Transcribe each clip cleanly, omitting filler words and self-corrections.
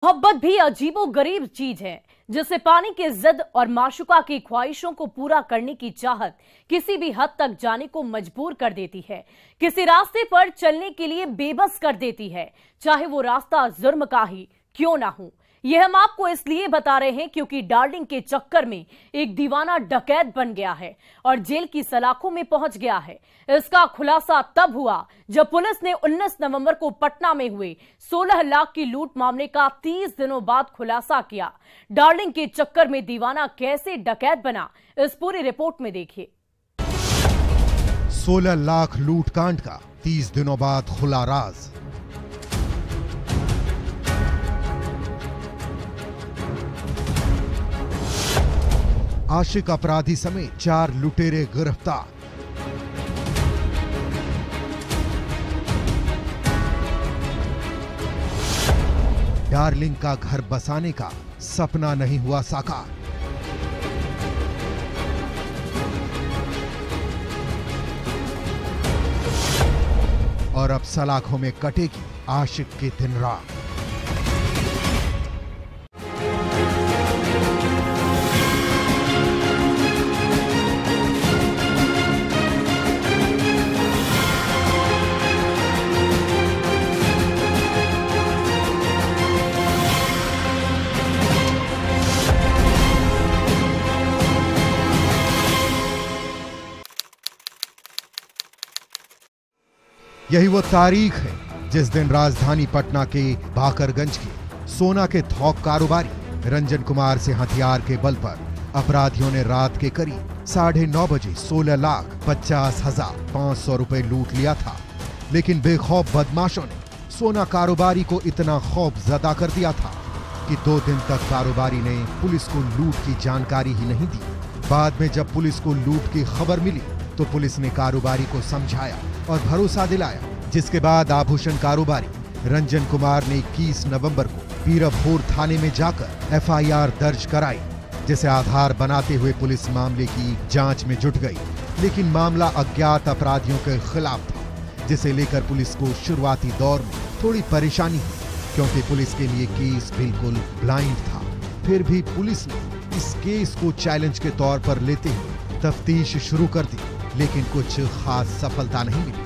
मोहब्बत भी अजीबोगरीब चीज है जिसे पाने की जिद और माशुका की ख्वाहिशों को पूरा करने की चाहत किसी भी हद तक जाने को मजबूर कर देती है, किसी रास्ते पर चलने के लिए बेबस कर देती है, चाहे वो रास्ता जुर्म का ही क्यों ना हो। यह हम आपको इसलिए बता रहे हैं क्योंकि डार्लिंग के चक्कर में एक दीवाना डकैत बन गया है और जेल की सलाखों में पहुंच गया है। इसका खुलासा तब हुआ जब पुलिस ने 19 नवंबर को पटना में हुए 16 लाख की लूट मामले का 30 दिनों बाद खुलासा किया। डार्लिंग के चक्कर में दीवाना कैसे डकैत बना, इस पूरी रिपोर्ट में देखिए। 16 लाख लूट कांड का 30 दिनों बाद खुला राज। आशिक अपराधी समेत 4 लुटेरे गिरफ्तार। डार्लिंग का घर बसाने का सपना नहीं हुआ साकार। और अब सलाखों में कटेगी आशिक की दिन रात। यही वो तारीख है जिस दिन राजधानी पटना के बाकरगंज के सोना के थोक कारोबारी रंजन कुमार से हथियार के बल पर अपराधियों ने रात के करीब 9:30 बजे 16,50,500 रुपए लूट लिया था। लेकिन बेखौफ बदमाशों ने सोना कारोबारी को इतना खौफ ज़दा कर दिया था कि 2 दिन तक कारोबारी ने पुलिस को लूट की जानकारी ही नहीं दी। बाद में जब पुलिस को लूट की खबर मिली तो पुलिस ने कारोबारी को समझाया और भरोसा दिलाया, जिसके बाद आभूषण कारोबारी रंजन कुमार ने 21 नवंबर को पीरभोर थाने में जाकर FIR दर्ज कराई, जिसे आधार बनाते हुए पुलिस मामले की जांच में जुट गई। लेकिन मामला अज्ञात अपराधियों के खिलाफ था, जिसे लेकर पुलिस को शुरुआती दौर में थोड़ी परेशानी हुई, क्योंकि पुलिस के लिए केस बिल्कुल ब्लाइंड था। फिर भी पुलिस ने इस केस को चैलेंज के तौर पर लेते हुए तफ्तीश शुरू कर दी, लेकिन कुछ खास सफलता नहीं मिली।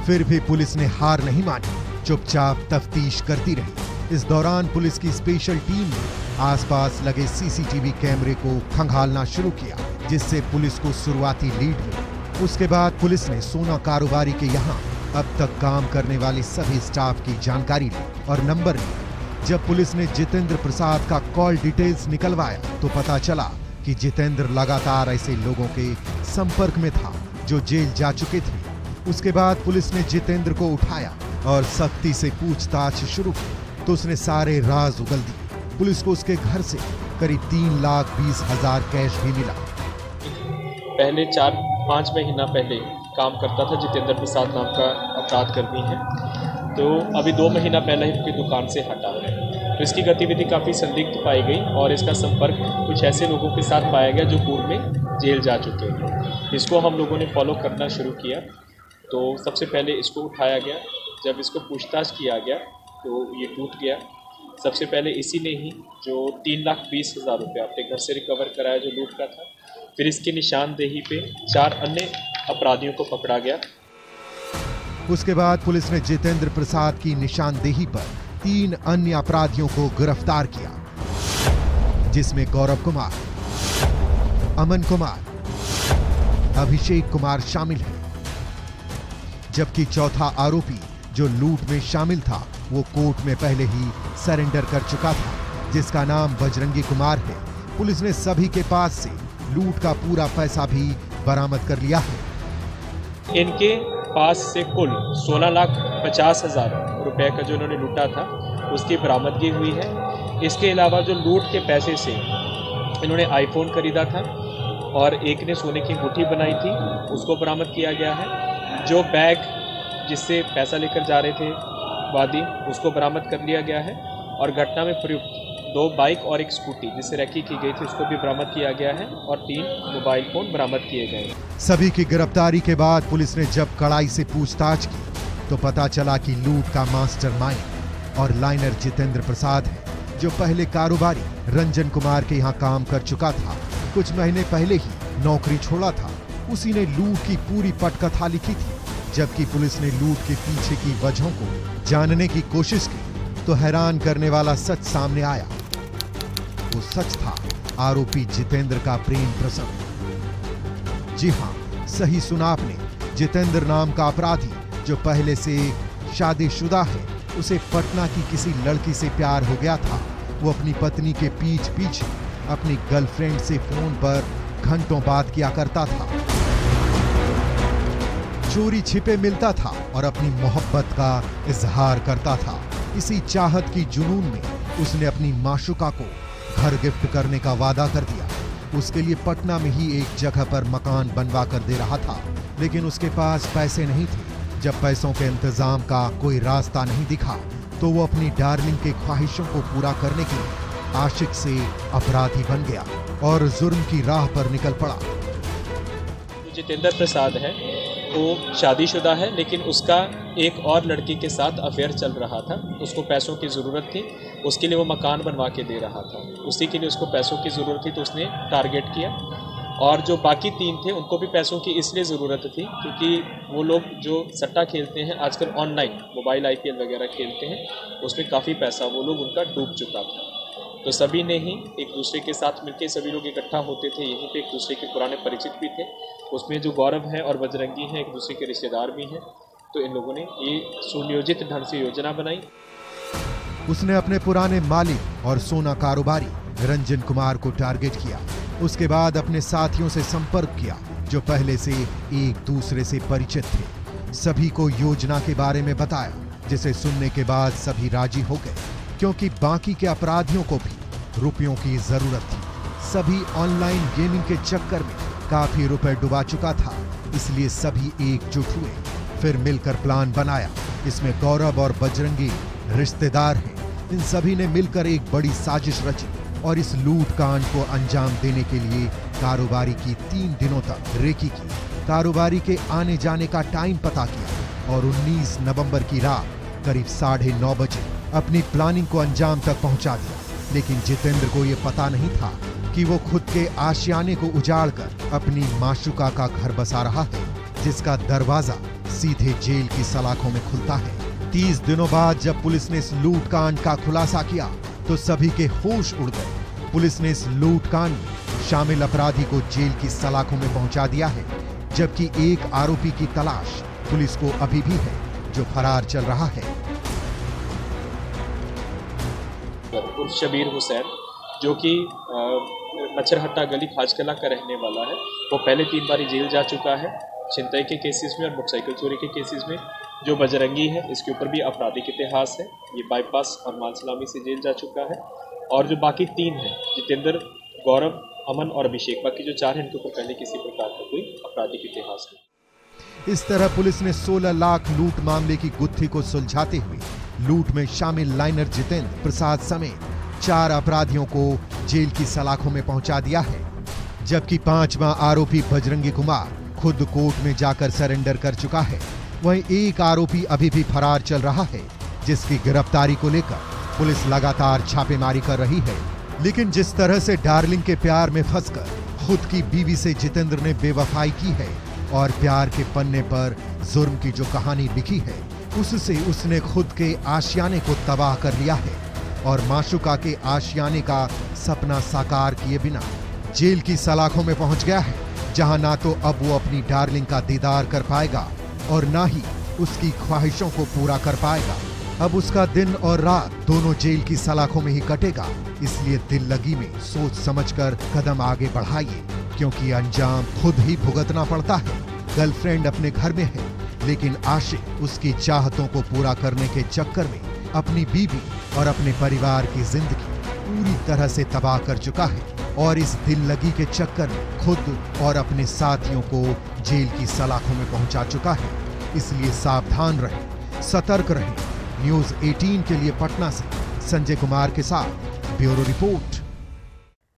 फिर भी पुलिस ने हार नहीं मानी, चुपचाप तफ्तीश करती रही। इस दौरान पुलिस की स्पेशल टीम ने आसपास लगे CCTV कैमरे को खंगालना शुरू किया, जिससे पुलिस को शुरुआती लीड मिली। उसके बाद पुलिस ने सोना कारोबारी के यहाँ अब तक काम करने वाले सभी स्टाफ की जानकारी ली और नंबर लिया। जब पुलिस ने जितेंद्र प्रसाद का कॉल डिटेल्स निकलवाया तो पता चला कि जितेंद्र लगातार ऐसे लोगों के संपर्क में था जो जेल जा चुके थे। उसके बाद पुलिस ने जितेंद्र को उठाया और सख्ती से पूछताछ शुरू की तो उसने सारे राज उगल दिए। पुलिस को उसके घर से करीब 3,20,000 कैश भी मिला। पहले 4-5 महीना पहले काम करता था, जितेंद्र प्रसाद नाम का अपराध कर्मी है, तो अभी 2 महीना पहले ही उसकी दुकान से हटा है। तो इसकी गतिविधि काफ़ी संदिग्ध पाई गई और इसका संपर्क कुछ ऐसे लोगों के साथ पाया गया जो पूर्व में जेल जा चुके हैं। इसको हम लोगों ने फॉलो करना शुरू किया। तो सबसे पहले इसको उठाया गया। जब इसको पूछताछ किया गया तो ये टूट गया। सबसे पहले इसी ने ही जो 3,20,000 रुपये अपने घर से रिकवर कराया जो लूट का था। फिर इसकी निशानदेही पे 4 अन्य अपराधियों को पकड़ा गया। उसके बाद पुलिस ने जितेंद्र प्रसाद की निशानदेही पर 3 अन्य अपराधियों को गिरफ्तार किया, जिसमें गौरव कुमार, अमन कुमार, अभिषेक कुमार शामिल है। जबकि चौथा आरोपी जो लूट में शामिल था वो कोर्ट में पहले ही सरेंडर कर चुका था, जिसका नाम बजरंगी कुमार है। पुलिस ने सभी के पास से लूट का पूरा पैसा भी बरामद कर लिया है। इनके पास से कुल 16,50,000 रुपए का जो इन्होंने लूटा था उसकी बरामदगी हुई है। इसके अलावा जो लूट के पैसे से इन्होंने आईफोन खरीदा था और एक ने सोने की अंगूठी बनाई थी, उसको बरामद किया गया है। जो बैग जिससे पैसा लेकर जा रहे थे वादी, उसको बरामद कर लिया गया है। और घटना में प्रयुक्त 2 बाइक और एक स्कूटी जिससे रैकी की गई थी उसको भी बरामद किया गया है और 3 मोबाइल फोन बरामद किए गए। सभी की गिरफ्तारी के बाद पुलिस ने जब कड़ाई से पूछताछ की तो पता चला कि लूट का मास्टरमाइंड और लाइनर जितेंद्र प्रसाद है, जो पहले कारोबारी रंजन कुमार के यहाँ काम कर चुका था, कुछ महीने पहले ही नौकरी छोड़ा था। उसी ने लूट की पूरी पटकथा लिखी थी। जबकि पुलिस ने लूट के पीछे की वजहों को जानने की कोशिश की तो हैरान करने वाला सच सामने आया। वो सच था आरोपी जितेंद्र का प्रेम प्रसंग। जी हां, सही सुना आपने। जितेंद्र नाम का अपराधी जो पहले से शादीशुदा है, उसे पटना की किसी लड़की से प्यार हो गया था। वो अपनी पत्नी के पीठ पीछे अपनी गर्लफ्रेंड से फोन पर घंटों बात किया करता था, चोरी छिपे मिलता था और अपनी मोहब्बत का इजहार करता था। इसी चाहत की जुनून में उसने अपनी माशुका को घर गिफ्ट करने का वादा कर दिया। उसके लिए पटना में ही एक जगह पर मकान बनवा कर दे रहा था, लेकिन उसके पास पैसे नहीं थे। जब पैसों के इंतजाम का कोई रास्ता नहीं दिखा तो वो अपनी डार्लिंग के ख्वाहिशों को पूरा करने के लिए आशिक से अपराधी बन गया और जुर्म की राह पर निकल पड़ा। जितेंद्र प्रसाद है, वो शादीशुदा है, लेकिन उसका एक और लड़की के साथ अफेयर चल रहा था। उसको पैसों की ज़रूरत थी, उसके लिए वो मकान बनवा के दे रहा था। उसी के लिए उसको पैसों की ज़रूरत थी तो उसने टारगेट किया। और जो बाकी 3 थे उनको भी पैसों की इसलिए ज़रूरत थी क्योंकि वो लोग जो सट्टा खेलते हैं आजकल, ऑनलाइन मोबाइल IPL वगैरह खेलते हैं, उसमें काफ़ी पैसा वो लोग उनका डूब चुका था। तो सभी ने ही एक दूसरे के साथ मिलकर सभी लोग इकट्ठा होते थे, यहीं पे एक दूसरे के पुराने परिचित भी थे। उसमें जो गौरव है और बजरंगी हैं एक दूसरे के रिश्तेदार भी हैं। तो इन लोगों ने ये सुनियोजित ढंग से योजना बनाई। उसने अपने पुराने मालिक और सोना कारोबारी रंजन कुमार को टारगेट किया। उसके बाद अपने साथियों से संपर्क किया जो पहले से एक दूसरे से परिचित थे। सभी को योजना के बारे में बताया, जिसे सुनने के बाद सभी राजी हो गए क्योंकि बाकी के अपराधियों को भी रुपयों की जरूरत थी। सभी ऑनलाइन गेमिंग के चक्कर में काफी रुपए डुबा चुका था, इसलिए सभी एकजुट हुए, फिर मिलकर प्लान बनाया। इसमें गौरव और बजरंगी रिश्तेदार हैं। इन सभी ने मिलकर एक बड़ी साजिश रची और इस लूट कांड को अंजाम देने के लिए कारोबारी की 3 दिनों तक रेकी की। कारोबारी के आने जाने का टाइम पता किया और 19 नवंबर की रात करीब 9:30 बजे अपनी प्लानिंग को अंजाम तक पहुंचा दिया। लेकिन जितेंद्र को यह पता नहीं था कि वो खुद के आशियाने को उजाड़कर अपनी माशुका का घर बसा रहा है, जिसका दरवाजा सीधे जेल की सलाखों में खुलता है। 30 दिनों बाद जब पुलिस ने इस लूट कांड का खुलासा किया तो सभी के होश उड़ गए। पुलिस ने इस लूट कांड में शामिल अपराधी को जेल की सलाखों में पहुंचा दिया है, जबकि एक आरोपी की तलाश पुलिस को अभी भी है जो फरार चल रहा है। शबीर हुसैन, जो कि मच्छरहट्टा गली खाजकला का रहने वाला है, वो पहले 3 बार जेल जा चुका है छिनतई के केसेस में और मोटरसाइकिल चोरी के केसेस में। जो बजरंगी है, इसके ऊपर भी आपराधिक इतिहास है, ये बाईपास और मानसलामी से जेल जा चुका है। और जो बाकी 3 हैं, जितेंद्र, गौरव, अमन और अभिषेक, बाकी जो 4 हैं इनके ऊपर पहले किसी प्रकार का कोई आपराधिक इतिहास नहीं। इस तरह पुलिस ने 16 लाख लूट मामले की गुत्थी को सुलझाते हुए लूट में शामिल लाइनर जितेंद्र प्रसाद समेत 4 अपराधियों को जेल की सलाखों में पहुंचा दिया है, जबकि 5वां आरोपी बजरंगी कुमार खुद कोर्ट में जाकर सरेंडर कर चुका है। वहीं एक आरोपी अभी भी फरार चल रहा है, जिसकी गिरफ्तारी को लेकर पुलिस लगातार छापेमारी कर रही है। लेकिन जिस तरह से डार्लिंग के प्यार में फंसकर खुद की बीवी से जितेंद्र ने बेवफाई की है और प्यार के पन्ने पर जुर्म की जो कहानी लिखी है, उससे उसने खुद के आशियाने को तबाह कर लिया है और माशुका के आशियाने का सपना साकार किए बिना जेल की सलाखों में पहुंच गया है, जहां ना तो अब वो अपनी डार्लिंग का दीदार कर पाएगा और ना ही उसकी ख्वाहिशों को पूरा कर पाएगा। अब उसका दिन और रात दोनों जेल की सलाखों में ही कटेगा। इसलिए दिल लगी में सोच समझकर कदम आगे बढ़ाइए, क्योंकि अंजाम खुद ही भुगतना पड़ता है। गर्लफ्रेंड अपने घर में है, लेकिन आशिक उसकी चाहतों को पूरा करने के चक्कर में अपनी बीवी और अपने परिवार की जिंदगी पूरी तरह से तबाह कर चुका है और इस दिल लगी के चक्कर में खुद और अपने साथियों को जेल की सलाखों में पहुंचा चुका है। इसलिए सावधान रहें, सतर्क रहें। न्यूज़ 18 के लिए पटना से संजय कुमार के साथ ब्यूरो रिपोर्ट।